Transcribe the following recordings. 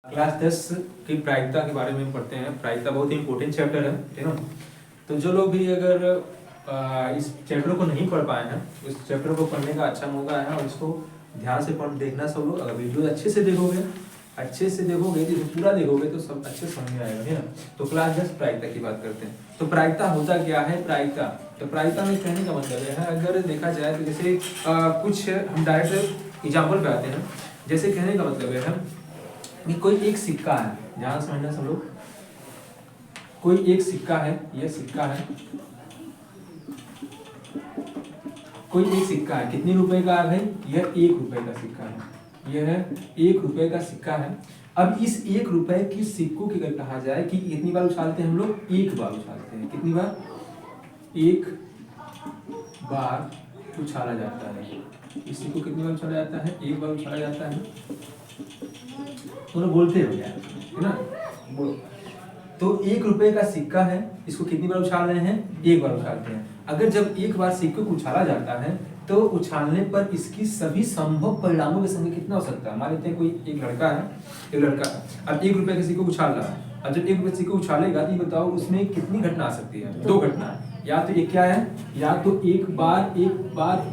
Class 10 की प्रायिकता के बारे में पढ़ते हैं। प्रायिकता बहुत ही इंपॉर्टेंट चैप्टर है, ठीक है ना। तो जो लोग भी अगर इस चैप्टर को नहीं पढ़ पाए हैं, इस चैप्टर को पढ़ने का अच्छा मौका है और इसको ध्यान से पढ़ देखना सब लोग। अगर वीडियो अच्छे से देखोगे तो पूरा देखोगे तो सब अच्छे समझ में आएगा, है ना। तो क्लास 10 प्रायिकता की बात करते हैं। तो प्रायिकता होता क्या है? प्रायिकता तो प्रायिकता में कहने का मतलब है, अगर देखा जाए तो जैसे कुछ हम डायरेक्ट एग्जाम्पल पे आते हैं। जैसे कहने का मतलब है कि कोई एक सिक्का है, ध्यान समझना सब लोग। कोई एक सिक्का है, यह सिक्का है, कोई एक सिक्का है। कितने रुपए का है भाई? यह 1 रुपए का सिक्का है। यह 1 रुपए का सिक्का है। अब इस 1 रुपए की सिक्कों की अगर कहा जाए कि कितनी बार उछालते हैं हम लोग? 1 बार उछालते हैं। कितनी बार? 1 बार उछाला जाता है। इस सिक्को कितनी बार उछाला जाता है? 1 बार उछाला जाता है। तो बोलते हो यार, है ना, बोलो। तो 1 रुपए का सिक्का है, इसको कितनी बार उछाल रहे हैं? 1 बार उछालते हैं। अगर जब 1 बार सिक्के को उछाला जाता है तो उछालने पर इसकी सभी संभव परिणामों की संख्या कितना हो सकता है? मान लेते हैं कोई एक लड़का है, अब 1 रुपए के सिक्के को उछाल रहा है। अब जब 1 रुपए सिक्के उछालेगा तो बताओ उसमें कितनी घटना आ सकती है? 2 घटना। या तो एक क्या है, या तो एक बार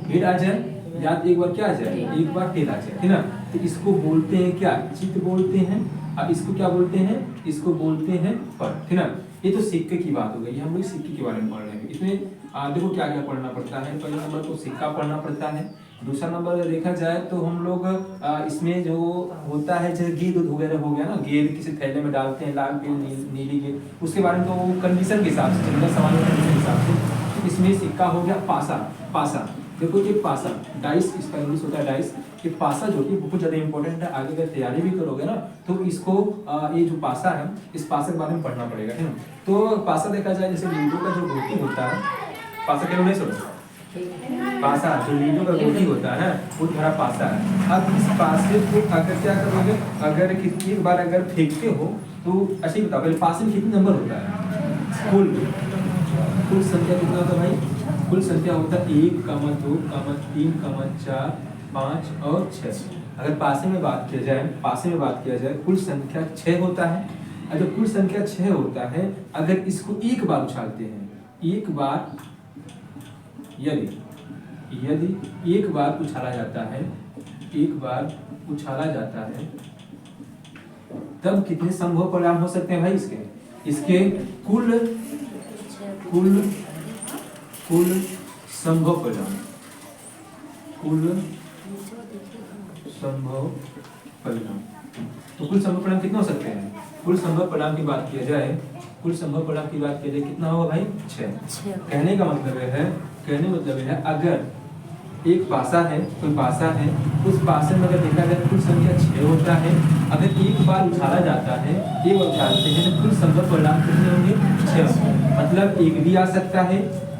हेड आ जाए, या तो एक बार क्या आ जाए, एक बार टेल आ जाए, है ना। तो इसको बोलते हैं क्या? चित्त बोलते हैं। अब इसको क्या बोलते हैं? इसको बोलते हैं पर, है ना। ये तो सिक्के की बात हो गई। हम लोग सिक्के के बारे में पढ़ रहे हैं। इसमें देखो क्या क्या पढ़ना पड़ता है। पहले नंबर तो सिक्का पढ़ना पड़ता है। दूसरा नंबर देखा जाए तो हम लोग इसमें जो होता है, जैसे गेंद वगैरह हो गया ना, गेंद किसी थैले में डालते हैं, लाल गेंद नीली गेंद, उसके बारे में तो कंडीशन के हिसाब से, जनरल सवाल के हिसाब से। इसमें सिक्का हो गया पासा। देखो ये पासा, डाइस, इसका इंग्लिश होता है डाइस। ये पासा जो कि बहुत ज़्यादा इंपॉर्टेंट है। आगे अगर तैयारी भी करोगे ना तो इसको ये जो पासा है, इस पासे के बारे में पढ़ना पड़ेगा, है ना। तो पासा देखा जाए जैसे लीडो का जो गोटी होता है, पासा क्या नहीं सुनो, पासा जो लीडो का गोटी होता है वो तुम्हारा पासा है। अब इस पासे को अगर क्या करोगे, अगर एक बार अगर फेंकते हो तो अच्छी बताओ, पहले पासे में कितने नंबर होता है? कुल संख्या कितना होता है भाई? कुल संख्या होता है 1, 2, 3, 4, 5 और 6। अगर पासे में बात किया जाए कुल संख्या 6 होता है। और जब कुल संख्या 6 होता है, अगर इसको 1 बार उछालते हैं, एक बार यदि 1 बार उछाला जाता है, तब कितने संभव परिणाम हो सकते हैं भाई? इसके कुल संभव परिणाम, तो कुल संभव परिणाम कितना हो सकते हैं? कुल संभव परिणाम की बात किया जाए कितना होगा भाई? 6। कहने का मतलब है अगर एक पासा है, कोई पासा है, उस पासे में अगर देखा जाए कुल संख्या 6 होता है। अगर 1 बार उछाला जाता है, 1 बार उछालते हैं तो कुल संभव परिणाम कितने होंगे? 6। मतलब 1 भी आ सकता है,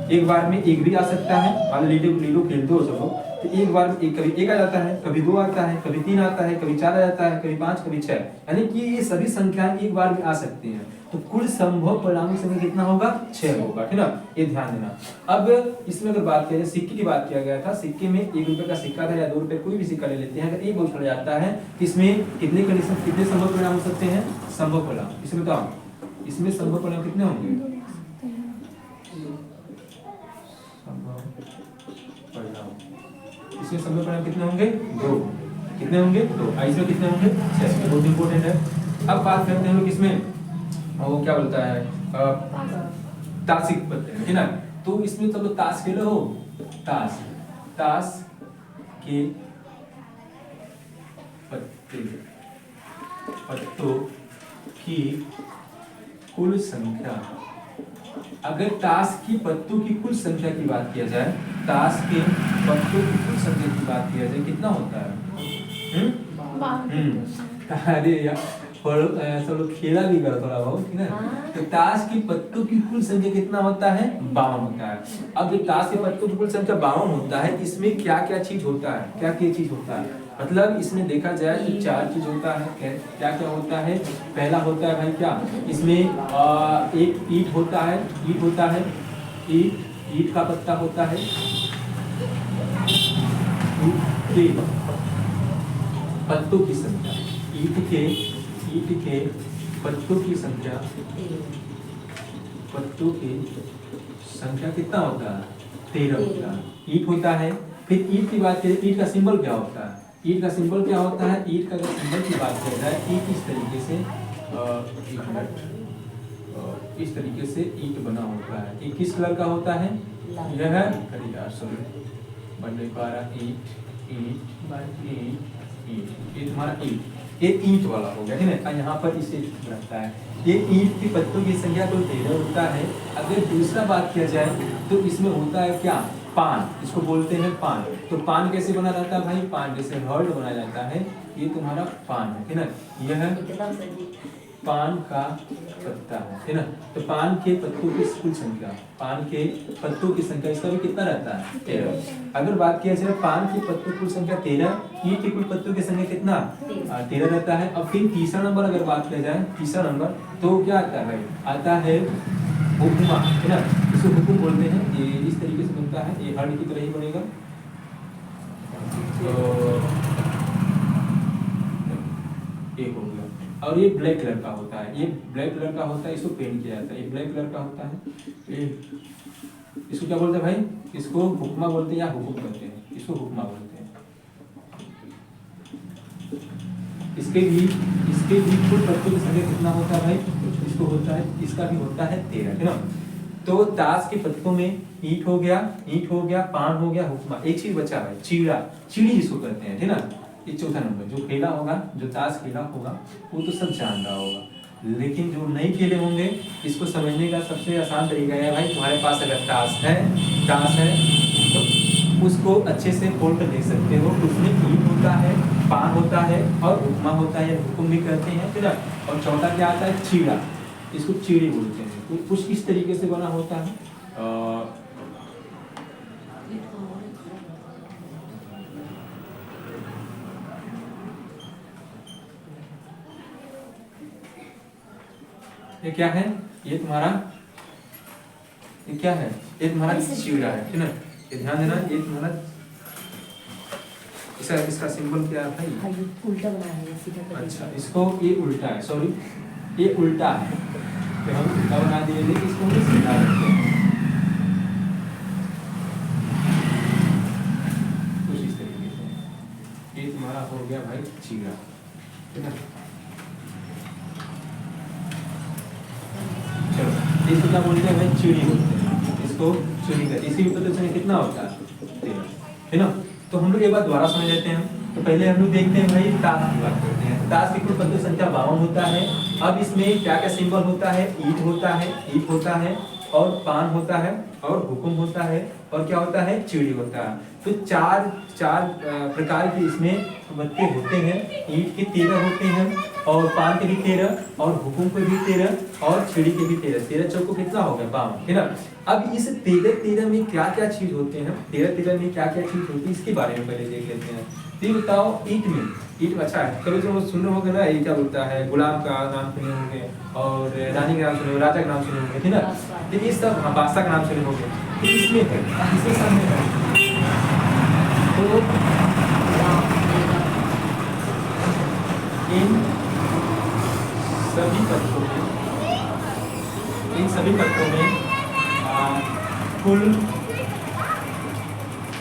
एक बार में 1 भी आ सकता है। मान लीडो खेलते हो सब लोग, तो एक बार में कभी 1 आ जाता है, कभी 2 आता है, कभी 3 आता है, कभी 4 आ जाता है, कभी 5, कभी 6, यानी कि ये सभी संख्याएं एक बार में आ सकती हैं। तो कुल संभव परिणाम की संख्या कितना होगा? 6 होगा, है ना। ये ध्यान देना। अब इसमें अगर बात किया जाए, सिक्के की बात किया गया था। सिक्के में 1 रुपए का सिक्का था या 2 रुपए, कोई भी सिक्का ले लेते हैं। अगर 1 बार उछाला जाता है, इसमें कितने कंडीशन, कितने संभव परिणाम हो सकते हैं? संभव परिणाम। इसमें बताओ, इसमें संभव परिणाम कितने होंगे? इसमें संभव परिणाम कितने होंगे? 2। कितने होंगे? 2। इसमें कितने होंगे? 6। बहुत इंपॉर्टेंट है। अब बात करते हैं लोग इसमें, वो क्या बोलता है, ताश के पत्ते, है ना। तो इसमें तो लोग ताश खेले हो, ताश के पत्तों की कुल संख्या, अगर ताश की पत्तों की कुल संख्या की बात किया जाए, ताश के पत्तों की कुल संख्या की बात किया जाए, कितना होता है? अरे यार सब लोग खेला भी करो थोड़ा बहुत, ठीक है। तो ताश की पत्तों की कुल संख्या कितना होता है? 52 होता है। अब जो ताश के पत्तों की कुल संख्या 52 होता है, इसमें क्या क्या चीज होता है? मतलब इसमें देखा जाए तो 4 चीज होता है। क्या क्या होता है? पहला होता है भाई क्या, इसमें एक ईंट होता है, ईंट का पत्ता होता है। पत्तों की संख्या, ईंट ईंट के पत्तों की संख्या, पत्तों की संख्या कितना होता है? 13 होता है। ईंट होता है। फिर ईंट की बात करें, ईंट का सिंबल क्या होता है? ईंट का सिंबल क्या होता है? ईंट का अगर सिंबल की बात किया जाए, ईंट इस तरीके से इस तरीके से ईंट बना होता है। ये किस कलर का होता है? यह है बन नहीं पा रहा। ईंट ईंट ईंट ईंट, ये तुम्हारा ईंट, ये ईंट वाला हो गया, ठीक है। यहाँ पर इसे रखता है। ये ईंट की पत्तों की संख्या तो 13 होता है। अगर दूसरा बात किया जाए तो इसमें होता है क्या? पान, इसको बोलते हैं पान। तो पान कैसे बना जाता है भाई? पान जैसे हर्ड बनाया जाता है, ये तुम्हारा पान है, ठीक है। यह पान का पत्ता है ना। तो पान के पत्तों की कुल संख्या, पान के पत्तों की संख्या इसका भी कितना रहता है? 13। अगर बात किया जाए पान के पत्तों की कुल संख्या 13, ईंट की कुल पत्तों की संख्या कितना? 13 रहता है। अब फिर तीसरा नंबर अगर बात किया जाए, तीसरा नंबर तो क्या आता है भाई? आता है हुक्मा, है ना। इसको हुक्म बोलते हैं। ये इस तरीके से बनता है, ये हर्ड की तरह ही बनेगा। तो एक हो गया। और ये ब्लैक कलर का होता है, ये ब्लैक कलर का होता है, इसको पेंट किया जाता है। ये ब्लैक कलर का होता है। ये इसको क्या बोलते हैं भाई? इसको हुक्मा बोलते हैं या हुकुम कहते हैं। इसको हुक्मा बोलते हैं। इसके भी कुल पत्तों की संख्या कितना होता है भाई? इसको होता है, इसका भी होता है 13, है ना। तो ताश के पत्तों में ईंट हो गया, पान हो गया, हुक्मा। एक चीज बचा भाई, चीड़ा, चीड़ी जिसको कहते हैं, है ना। ये चौथा नंबर जो खेला होगा, जो ताश खेला होगा वो तो सब जान रहा होगा, लेकिन जो नहीं खेले होंगे इसको समझने का सबसे आसान तरीका है भाई, तुम्हारे पास अगर ताश है तो उसको अच्छे से खोल कर देख सकते हो। उसमें ईंट होता है, पान होता है और हुक्मा होता है, हुक्म भी कहते हैं, फिर और चौथा क्या आता है? चीड़ा, इसको चीड़ी बोलते हैं। तो कुछ इस तरीके से बना होता है। ये क्या है? ये तुम्हारा, ये क्या है? ये तुम्हारा चीड़ा है, ठीक है। ये ध्यान देना, ये तुम्हारा इसका सिंबल क्या है? उल्टा बनाया है, सीधा। अच्छा, इसको ये उल्टा है, सॉरी ये उल्टा है, तो हम उल्टा बना दिए, लेकिन इसको हम सीधा रखते हैं कुछ इस तरीके से। ये तुम्हारा हो गया भाई चीड़ा, ठीक है। चलो, इसको क्या बोलते हैं भाई? चीड़ी बोलते हैं। इसको चीड़ी का, इसी में कितना होता है? 13, है ना। तो हम लोग एक बार दोबारा समझ लेते हैं। तो पहले हम लोग देखते हैं भाई ताश की बात करते हैं। ताश की कुल पत्तों संख्या 52 होता है। अब इसमें क्या क्या सिंबल होता है? ईंट होता है और पान होता है और हुक्म होता है और क्या होता है? चिड़ी होता है। तो चार प्रकार के इसमें पत्ते होते हैं। ईंट के 13 होते हैं और पान के भी 13 और हुक्म के भी 13 और चिड़ी के भी 13। 13 चौको कितना हो गया? 52, है ना। अब इस 13 में क्या क्या चीज होते हैं? 13 में क्या क्या चीज होती है इसके बारे में पहले देख लेते हैं। तो बताओ, ईंट में, ईंट अच्छा है, कभी जो सुन रहे होंगे ना, ये क्या बोलता है? गुलाब का नाम सुने होंगे और रानी का नाम सुने होंगे, राजा का नाम सुने होंगे, ठीक ना। तो ये सब, हाँ, बादशाह का नाम सुने होंगे। तो इसमें है, इसके सामने है। तो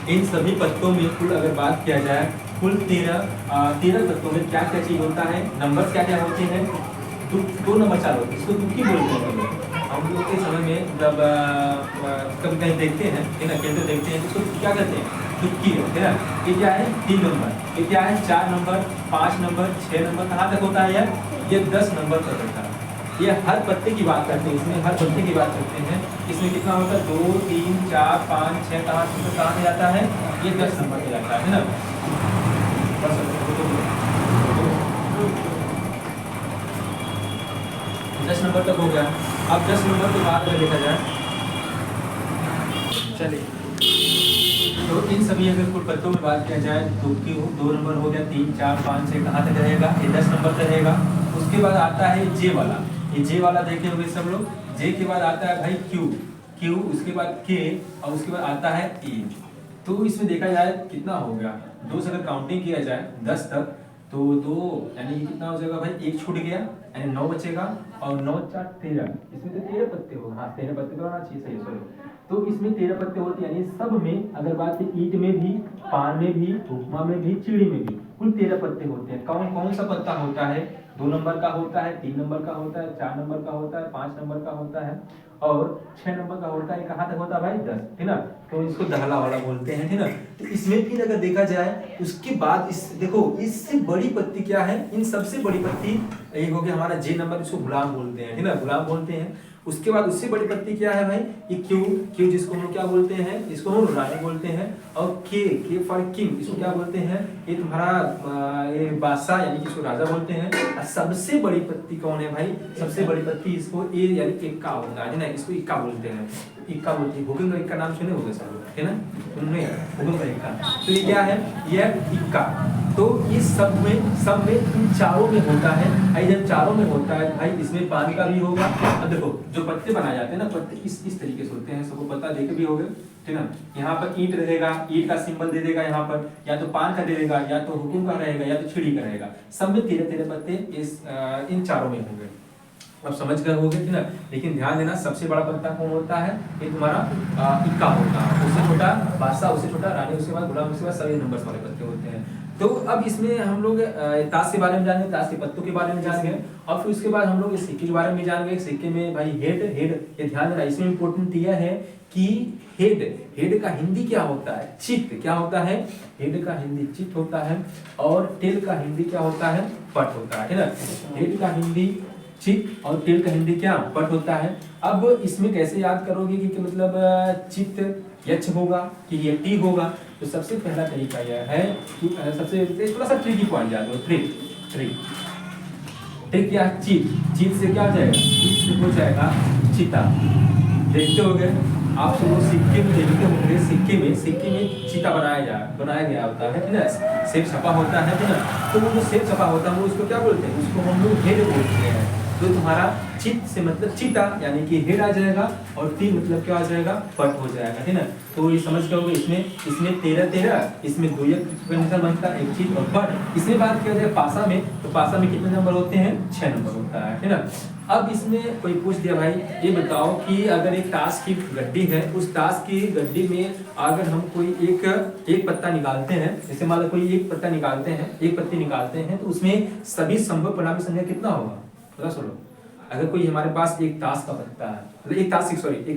इन सभी पत्तों में कुल अगर बात किया जाए, कुल 13 तत्वों में क्या क्या चीज होता है? नंबर क्या क्या होते हैं? दो नंबर 4 होते हैं। इसको तुक्की बोलते हैं हम लोग के समय में, जब कभी कहीं देखते हैं, है ना, खेलते देखते हैं, इसको क्या कहते हैं? तुक्की, है ना। ये क्या है? 3 नंबर, ये क्या है? 4 नंबर, 5 नंबर, 6 नंबर, कहाँ तक होता है यार? ये 10 नंबर तक होता है। ये हर पत्ते की बात करते हैं, इसमें हर पत्ते की बात करते हैं। इसमें कितना होता है? 2, 3, 4, 5, 6, कहाँ से जाता है? ये 10 नंबर पे जाता है ना। 10 नंबर तक हो गया। अब 10 नंबर के बाद अगर देखा जाए, चलिए, तो इन सभी अगर कुल पत्तों में बात किया जाए, तो 2 नंबर हो गया, 3, 4, 5, 6 कहाँ तक रहेगा? ये 10 नंबर तक रहेगा। उसके बाद आता है जे वाला, ये जे वाला देखे होंगे सब लोग। जे के बाद आता है भाई क्यू, उसके बाद के और उसके बाद आता है ई। तो इसमें देखा जाए कितना हो गया? 2 से अगर काउंटिंग किया जाए 10 तक, तो 2 यानी ये कितना हो जाएगा भाई, 1 छूट गया यानी 9 बचेगा और 9 4 13, इसमें तो 13 पत्ते होगा। हाँ 13 पत्ते तो होना चाहिए, सही सॉरी। तो इसमें 13 पत्ते होते हैं, यानी सब में अगर बात है ईंट में भी, पान में भी, उपमा में भी, चिड़ी में भी कुल 13 पत्ते होते हैं। कौन कौन सा पत्ता होता है? 2 नंबर का होता है, 3 नंबर का होता है, 4 नंबर का होता है, 5 नंबर का होता है और 6 नंबर का होता है। कहाँ तक होता है भाई? 10, है ना। तो इसको दहला वाला बोलते हैं, है ना। तो इसमें फिर अगर देखा जाए उसके बाद इस देखो इससे बड़ी पत्ती क्या है? इन सबसे बड़ी पत्ती एक हो गया हमारा जे नंबर, इसको गुलाम बोलते हैं, है ना, गुलाम बोलते हैं। उसके बाद उससे बड़ी पत्ती क्या है भाई? ये क्यू जिसको हम क्या बोलते हैं? इसको हम रानी बोलते हैं। और के फॉर किंग, इसको क्या बोलते हैं? ये तुम्हारा ये बादशाह यानी कि इसको राजा बोलते हैं। और सबसे बड़ी पत्ती कौन है भाई? सबसे बड़ी पत्ती इसको ए यानी इक्का होता है ना, इसको इक्का बोलते हैं। इक्का बोलते हैं, भूखंड इक्का नाम सुने होंगे सब, है ना, सुनने भूखंड इक्का। तो ये क्या है? ये इक्का। तो इस सब में इन चारों में होता है। आई जब चारों में होता है भाई, इसमें पानी का भी होगा। अब देखो जो पत्ते बनाए जाते हैं ना, पत्ते इस तरीके से होते हैं, सबको पता देखे भी होगे, ठीक ना। यहाँ पर ईंट रहेगा, ईंट का सिंबल दे देगा यहाँ पर, या तो पान का दे देगा, या तो हुकुम का रहेगा, या तो छिड़ी का रहेगा। सब में 13-13 पत्ते इन चारों में होंगे। अब समझ गए होगे, ठीक ना। लेकिन ध्यान देना सबसे बड़ा पत्ता कौन होता है? ये तुम्हारा इक्का होता है। उससे छोटा बादशाह, उससे छोटा रानी, उसके बाद गुलाम, उसके बाद सभी नंबर्स वाले पत्ते होते हैं। तो अब इसमें हम लोग ताश के बारे में जानेंगे, ताश के पत्तों के बारे में जानेंगे, और फिर उसके बाद हम लोग सिक्के के बारे में जानेंगे। सिक्के में भाई हेड ये ध्यान देना, इसमें इंपॉर्टेंट यह है कि हेड का हिंदी क्या होता है? चित। क्या होता है? हेड का हिंदी चित होता है। और टेल का हिंदी क्या होता है? पट होता है ना। हेड का हिंदी चित और टेल का हिंदी क्या? पट होता है। अब इसमें कैसे याद करोगे कि मतलब चित यच होगा कि ये टी होगा? तो सबसे पहला तरीका यह है कि सबसे थोड़ा सा ट्रिकी पॉइंट याद हो, ट्रिक क्या? चीत से क्या हो जाएगा? चीत से हो जाएगा चिता। देखते होंगे आप सब सिक्के में, देखते होंगे सिक्के में चीता बनाया गया होता है ना, सेब छपा होता है ना। तो वो जो सेब छपा होता है वो उसको क्या बोलते हैं? उसको हम लोग हेड बोलते हैं। तो तुम्हारा चित से मतलब चीता यानी कि हेड आ जाएगा, और टी मतलब क्या आ जाएगा? पट हो जाएगा, है ना। तो ये समझ गए होगे। इसमें 13, इसमें 2 कंडीशन बनता है, एक चित और पट। इसमें बात किया जाए पासा में, तो पासा में कितने नंबर होते हैं? 6 नंबर होता है ना। अब इसमें कोई पूछ दिया भाई ये बताओ कि अगर एक ताश की गड्डी है, उस ताश की गड्डी में अगर हम कोई एक पत्ता निकालते हैं, जैसे मान लो कोई एक पत्ता निकालते हैं, एक पत्ती निकालते हैं, तो उसमें सभी संभव परिणामी संख्या कितना होगा? थोड़ा सुनो। अगर कोई हमारे पास एक ताश का पत्ता है, मतलब एक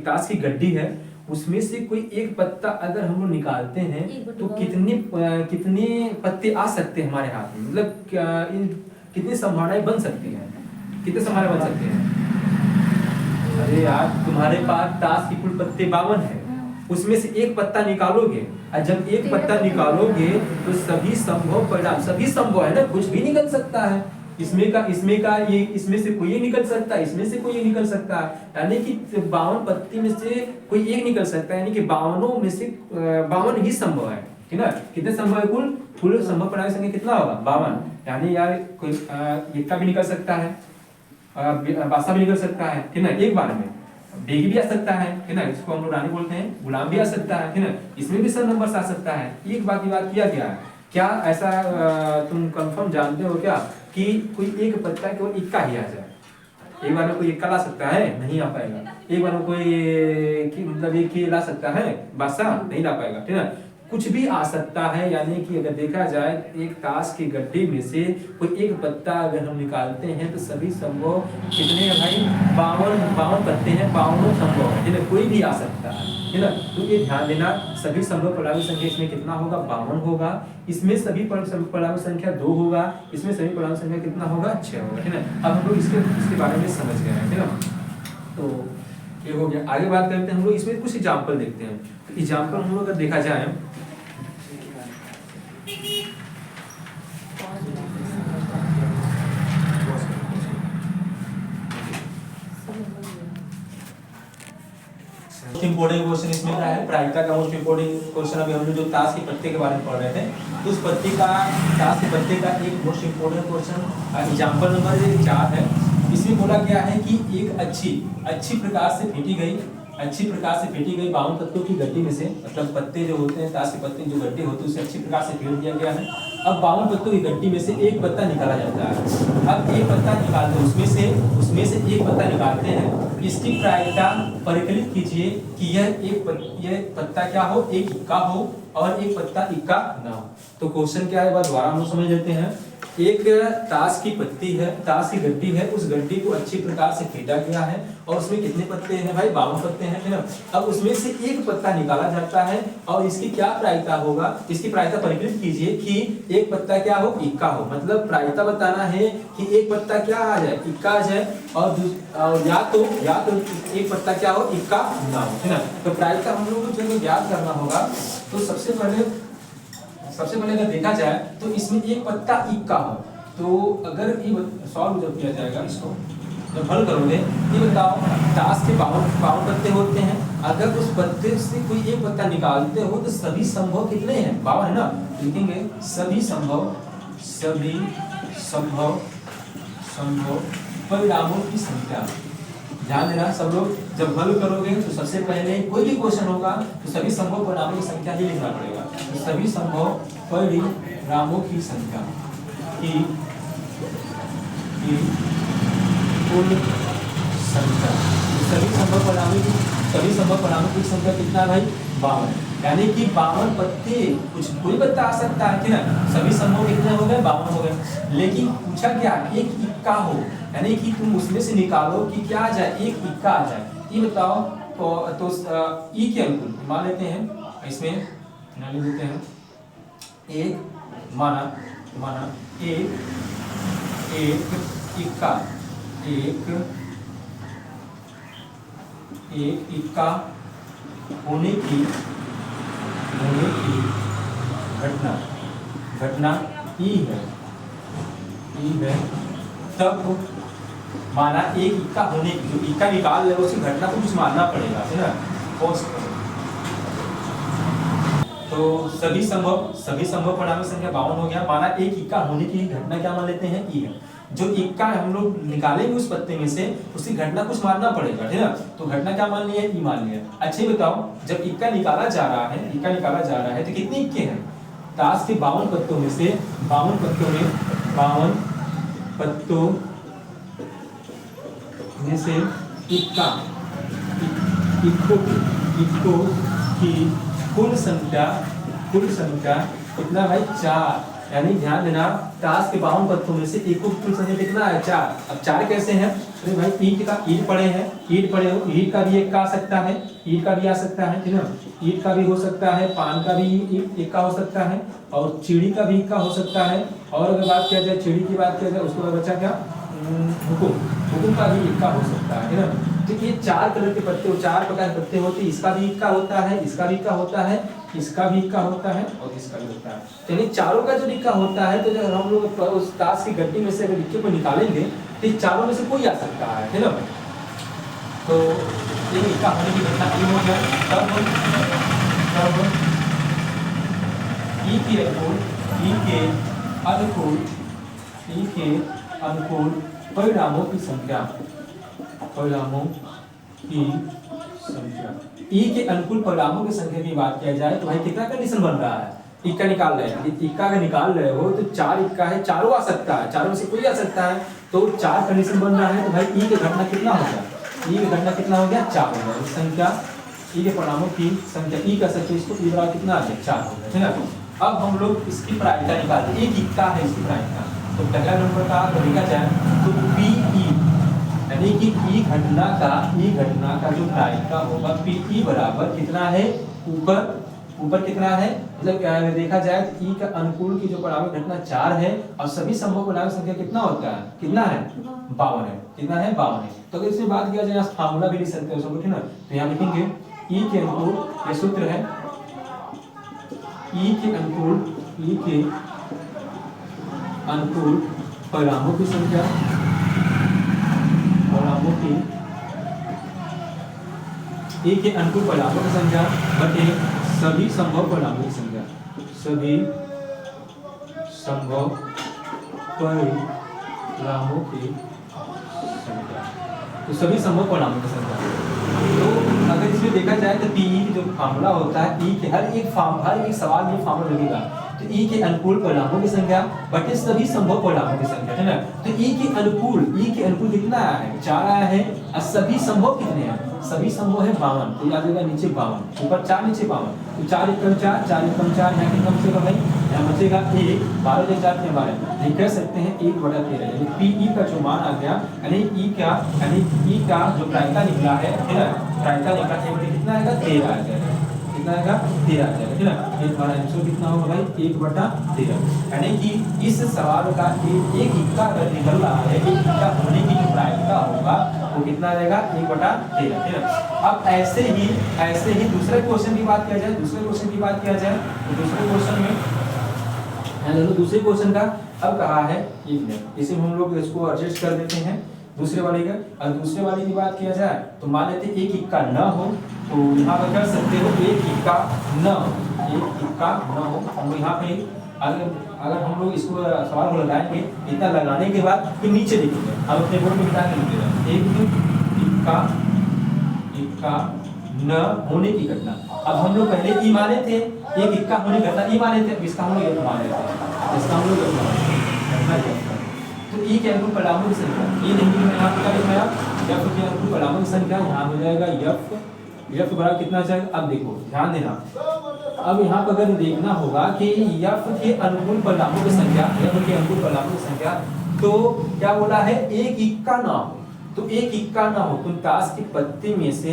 ताश की गड्डी है, उसमें से कोई एक पत्ता अगर हम लोग निकालते हैं तो कितने पत्ते आ सकते हैं हमारे हाथ में? मतलब कितनी संभावनाएं बन सकती हैं? कितने संभावना बन सकते हैं? अरे यार तुम्हारे पास ताश की कुल पत्ते 52 है, उसमें से एक पत्ता निकालोगे, और जब एक पत्ता निकालोगे तो सभी संभव परिणाम, सभी संभव है ना, कुछ भी निकल सकता है। इसमें से कोई एक निकल सकता है, इसमें से कोई एक निकल सकता है, यानी कि 52 पत्ती में से कोई एक निकल सकता है, यानी कि 52 में से 52 ही संभव है ना। कितने संभव है? कुल संभव परिणामी संख्या कितना होगा? 52। यानी यार कोई इक्का भी निकल सकता है, बादशाह भी निकल सकता है, ठीक ना, एक बार में। बेगी भी आ सकता है ना, इसको हम लोग रानी बोलते हैं। गुलाम भी आ सकता है, ठीक ना, इसमें भी सब नंबर आ सकता है। एक बात की बात किया गया है क्या? ऐसा तुम कंफर्म जानते हो क्या कि कोई एक पत्ता केवल इक्का ही आ जाए? एक बार में कोई इक्का ला सकता है? नहीं आ पाएगा। एक बार में कोई मतलब एक ही ला सकता है? बादशाह नहीं ला पाएगा, ठीक ना। कुछ भी आ सकता है, यानी कि अगर देखा जाए एक ताश की गड्डी में से कोई एक पत्ता अगर हम निकालते हैं तो सभी संभव कितने हैं भाई? 52 पत्ते हैं, 52 संभव है, कोई भी आ सकता है ना। तो ये ध्यान देना, सभी संभव परिणामी संख्या इसमें कितना होगा? 52 होगा। इसमें सभी परिणामी संख्या 2 होगा, इसमें सभी परिणामी संख्या कितना होगा? 6 होगा, ठीक है। अब हम लोग इसके बारे में समझ गए हैं, ठीक है। तो ये हो गया। आगे बात करते हैं हम लोग, इसमें कुछ एग्जाम्पल देखते हैं। तो एग्जाम्पल हम लोग अगर देखा जाए इंपोर्टेंट क्वेश्चन इसमें क्या है? प्रायिकता का मोस्ट इंपोर्टेंट क्वेश्चन। अभी हम लोग जो ताश के पत्ते के बारे में पढ़ रहे थे, तो उस ताश के पत्ते का एक most important question example number 4 है। इसमें बोला गया है कि एक अच्छी प्रकार से फेंटी गई 52 पत्तों की गड्डी में से, मतलब पत्ते जो होते हैं ताश के पत्ते जो गड्ढे होते हैं उसे अच्छी प्रकार से फेंट दिया गया है। अब 52 पत्तों की गड्डी में से एक पत्ता निकाला जाता है। अब एक पत्ता निकालते हैं, उसमें से एक पत्ता निकालते हैं। इसकी प्रायिकता परिकलित कीजिए कि यह पत्ता क्या हो, एक इक्का हो और एक पत्ता इक्का ना हो। तो क्वेश्चन क्या है, बात दोबारा हम समझ लेते हैं। एक ताश की पत्ती है, ताश की गड्डी है, उस गड्डी को अच्छी प्रकार से फेंटा गया है और उसमें कितने पत्ते हैं भाई, 52 पत्ते हैं, है ना। अब उसमें से एक पत्ता निकाला जाता है और इसकी क्या प्रायिकता होगा, इसकी प्रायिकता परिकलित कीजिए कि एक पत्ता क्या हो, इक्का हो। मतलब प्रायिकता बताना है कि एक पत्ता क्या आ जाए, इक्का आ जाए और या तो एक पत्ता क्या हो, इक्का ना हो, है ना। तो प्रायिकता हम लोग को जो याद करना होगा, तो सबसे पहले अगर देखा जाए तो इसमें एक पत्ता इक्का हो, तो अगर ये सॉल्व जब किया जाएगा, इसको जब हल करोगे, ये बताओ ताश के 52 पत्ते होते हैं, अगर उस पत्ते से कोई एक पत्ता निकालते हो तो सभी संभव कितने हैं, 52 है ना। लिखेंगे सभी संभव परिणामों की संख्या। ध्यान देना सब लोग, जब हल करोगे तो सबसे पहले कोई भी क्वेश्चन होगा तो सभी संभव परिणामों की संख्या ही लिखना पड़ेगा। तो सभी संभव परिणामों की संख्या की कुल संख्या, सभी संभव परिणामों की संख्या कितना भाई, 52। यानी कि 52 पत्ते, कुछ कोई पत्ता आ सकता है कि ना, सभी संभव कितने हो गए, 52 हो गए। लेकिन पूछा क्या, एक इक्का हो, यानी कि तुम उसमें से निकालो कि क्या आ जाए, एक इक्का आ जाए। ये बताओ तो ई के अनुकूल मान लेते हैं, इसमें मान लेते हैं एक माना एक इक्का, एक इक्का होने की घटना ई है, तब माना एक इक्का होने की, जो इक्का निकाल ले उसी घटना को कुछ मानना पड़ेगा, है ना। तो सभी संभव परिणामों की संख्या 52 हो गया। माना एक इक्का होने की घटना क्या मान लेते हैं, ई है। जो इक्का हम लोग निकालेंगे उस पत्ते में से, उसकी घटना कुछ मानना पड़ेगा, है ना। तो घटना क्या मान लिया, ई मान लिया। अच्छा ये बताओ, जब इक्का निकाला जा रहा है तो कितने इक्के हैं, ताश के 52 पत्तों में से 52 पत्तों में से इक्को की कुल संख्या कितना भाई, 4। यानी ध्यान देना, ताश के 52 पत्तों में से इक्को की कुल संख्या कितना है, 4। अब 4 कैसे हैं, अरे भाई ईंट पड़े हो, ईंट का भी एक का आ सकता है, ईंट का भी आ सकता है, ठीक ना। ईंट का भी हो सकता है, पान का भी एक का हो सकता है, और चिड़ी का भी एक का हो सकता है। और अगर बात किया जाए, चिड़ी की बात किया जाए, उसके बाद बचा क्या, हुकुम का भी एक का हो सकता है ना। तो ये 4 कलर के पत्ते, 4 प्रकार के पत्ते होते हैं। इसका भी इक्का होता है, इसका भी इक्का होता है, इसका भी इक्का होता है और इसका भी होता है। तो यानी चारों का जो इक्का होता है, तो जब हम लोग उस ताश की गड्डी में से अगर इक्के को निकालेंगे तो चारों में से कोई आ सकता है ना। तो ये इक्का होने की घटना ई हो गया। तब ई के अनुकूल परिणामों की संख्या, ई के अनुकूल परिणामों की संख्या की बात किया जाए तो भाई कितना कंडीशन बन रहा है, इक्का निकाल रहे हैं। इक्का अगर निकाल रहे हो तो 4 इक्का है, चारों आ सकता है, चारों में से कोई आ सकता है। तो 4 कंडीशन बन रहा है, तो भाई ई की घटना कितना हो गया, ई की घटना कितना हो गया, 4 हो गया। संख्या ई के परिणामों की संख्या ई का सकते इसको ई बराबर कितना आ गया, 4 हो गया, ठीक है। अब हम लोग इसकी प्रायिकता निकालते, एक इक्का है इसकी प्रायिकता। तो पहला नंबर का देखा जाए तो पीई, यानी कि ई घटना का जो प्रायिकता होगा पीई बराबर कितना है, ऊपर कितना है, मतलब देखा जाए तो ई का अनुकूल की जो परिणामी घटना 4 है और सभी संभव परिणामी संख्या कितना होता है, कितना है, 52 है। कितना है, 52 है। तो अगर इसमें बात किया जाए, फार्मूला भी लिख सकते हो सब, ठीक ना। तो यहाँ लिखेंगे ई के अनुकूल, ये सूत्र है, ई के अनुकूल परिणामों की संख्या, ई के अनुकूल परिणामों की संख्या बटे सभी संभव परिणामों की संख्या, सभी संभव परिणामों की संख्या। तो सभी संभव परिणामों की संख्या, तो अगर इसमें देखा जाए तो पीई की जो फार्मूला होता है, ई के हर एक सवाल में फार्मूला लगेगा। तो ई के अनुकूल परिणामों की संख्या बटे सभी संभव परिणामों की संख्या, है ना। तो ई के अनुकूल कितना आया है, 4 आया है। और सभी संभव कितने हैं, सभी संभव है 52, तो आ जाएगा नीचे 52, ऊपर 4 नीचे 52, तो 4 एकम 4, 4 एकम 4, यहाँ कितना बचेगा भाई, यहाँ बचेगा 1, 12 से 4 12, ये कह सकते हैं 1/13, यानी पी का जो मान आ गया, यानी ई का जो प्रायिकता निकला है ना, प्रायिकता निकला 1 कितना आएगा 13 आ जाएगा, कितना आएगा 13 आ जाएगा, है ना। ये तुम्हारा आंसर कितना होगा भाई 1/13, यानी कि इस सवाल का एक इक्का अगर निकल रहा है, एक इक्का होने की जो प्रायिकता होगा वो कितना आ जाएगा 1/13, है ना। अब ऐसे ही दूसरे क्वेश्चन की बात किया जाए, तो दूसरे क्वेश्चन में दूसरे क्वेश्चन का अब कहा है, इसे हम लोग इसको एडजस्ट कर देते हैं दूसरे वाले का। और दूसरे वाले की बात किया जाए तो मान लेते एक इक्का न हो, तो यहाँ पर कर सकते हो एक इक्का न हो, हम यहाँ पे अगर हम लोग इसको सवाल को लगाएंगे, इतना लगाने के बाद फिर नीचे लिखेंगे, हम अपने बोर्ड में बता के लिखेंगे एक इक्का न होने की घटना। अब हम लोग पहले ई माने थे, एक इक्का होने की घटना ई माने थे, इसका हम लोग मान लेते हैं, इसका हम लोग घटना। तो ई के अनुकूल परिणामों की संख्या, ये नहीं मैं यहाँ पे क्या लिखा है, एफ के अनुकूल परिणामों की संख्या यहाँ हो जाएगा एफ बराबर कितना जाएगा। अब देखो ध्यान देना, अब यहाँ पर अगर देखना होगा कि एफ के अनुकूल परिणामों की संख्या, तो क्या बोला है एक इक्का ना हो, तो एक इक्का ना हो, तुम ताश की पत्ती में से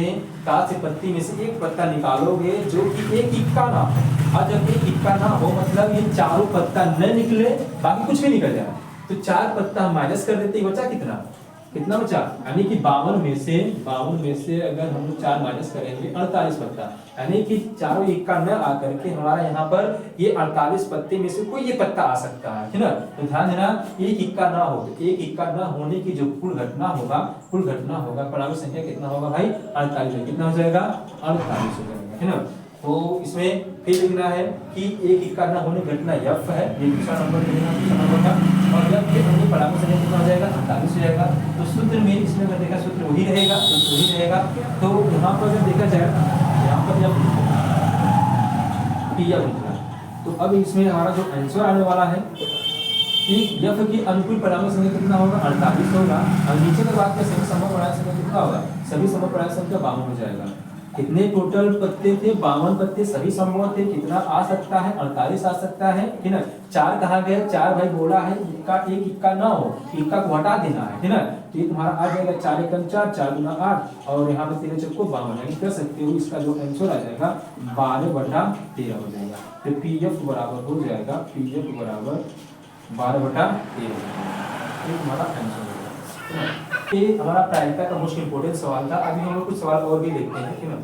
एक पत्ता निकालोगे जो कि एक इक्का ना हो। और जब एक इक्का ना हो मतलब ये चारों पत्ता न निकले, बाकी कुछ भी निकल जाए, तो 4 पत्ता हम माइनस कर देते, बचा कितना बचा, यानी कि 52 में से अगर हम लोग 4 माइनस करेंगे 48 पत्ता, यानी कि चारों इक्का न आकर के हमारा यहाँ पर ये 48 पत्ते में से कोई ये पत्ता आ सकता है ना। तो ध्यान देना, एक इक्का ना हो, तो एक इक्का न होने की जो कुल घटना होगा परिणामी संख्या कितना होगा भाई 48, कितना हो जाएगा 48 हो जाएगा, है ना। तो इसमें फिर लिखना है कि एक इक्का न होने घटना यफ है, ये दूसरा नंबर का, और जब के अनुकूल परिणामों से कितना हो जाएगा 48 हो जाएगा। तो सूत्र में इसमें अगर देखा सूत्र वही रहेगा, तो यहाँ पर अगर देखा जाए, यहाँ पर जब पी लिखा, तो अब इसमें हमारा जो आंसर आने वाला है कि यफ की अनुकूल परिणामों से कितना होगा 48 होगा, और नीचे की बात करें सभी संभव परिणाम से कितना होगा, सभी संभव परिणाम संख्या 52 हो जाएगा। कितने टोटल पत्ते थे, 52 पत्ते, सभी संभव थे, कितना आ सकता है 48 आ सकता है, ठीक ना। 4 कहाँ गए, 4 भाई बोला है एक इक्का ना हो, इक्का को हटा देना है, ठीक ना। तो ये तुम्हारा आ जाएगा 4 एकम 4, 4 गुना 8, और यहाँ पे 13 चौको 52, यानी कर सकते हो इसका जो आंसर आ जाएगा 12/13 हो जाएगा। तो पीएफ बराबर हो जाएगा 12/13, ये तुम्हारा आंसर होगा। ये हमारा प्रायिकता का मोस्ट इंपोर्टेंट सवाल था। अभी हम लोग कुछ सवाल और भी देखते हैं, ठीक है।